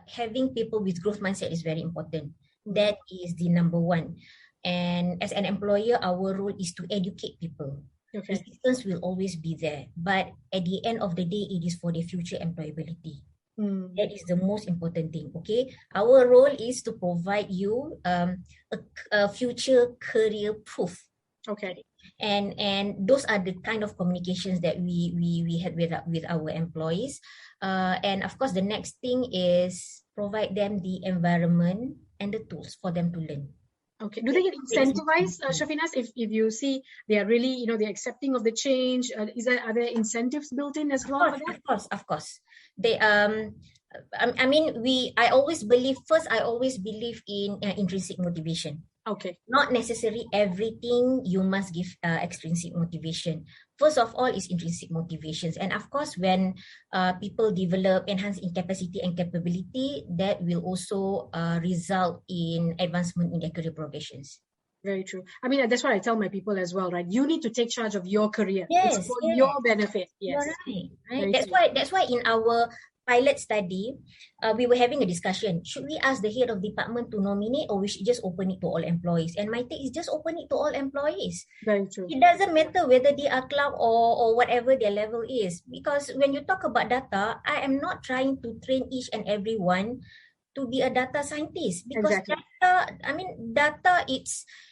having people with growth mindset is very important. That is the number one. And as an employer, our role is to educate people. Okay. Resistance will always be there, but at the end of the day, it is for their future employability. That is the most important thing. Okay, our role is to provide you a future career proof. Okay. And those are the kind of communications that we had with our employees. And of course, the next thing is provide them the environment and the tools for them to learn. Okay. Do they get incentivized, Safinas, if you see they are really, they're accepting of the change? Are there incentives built in as well for that? Of course. They I always believe in intrinsic motivation. Okay. Not necessarily everything you must give extrinsic motivation. First of all is intrinsic motivations. And of course, when people enhance in capacity and capability, that will also result in advancement in their career progressions. Very true. I mean, that's what I tell my people as well, right? You need to take charge of your career. Yes, it's for your benefit. Yes. You're right. That's why in our pilot study, we were having a discussion. Should we ask the head of department to nominate, or we should just open it to all employees? And my take is just open it to all employees. Very true. It doesn't matter whether they are clerk or whatever their level is. Because when you talk about data, I am not trying to train each and everyone to be a data scientist. Because exactly. Data, it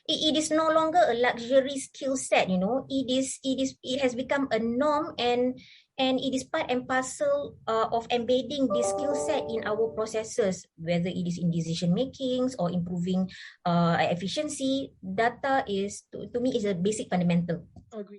is no longer a luxury skill set, it has become a norm, and it is part and parcel of embedding this skill set in our processes, whether it is in decision makings or improving efficiency. Data is, to me, is a basic fundamental. Agree.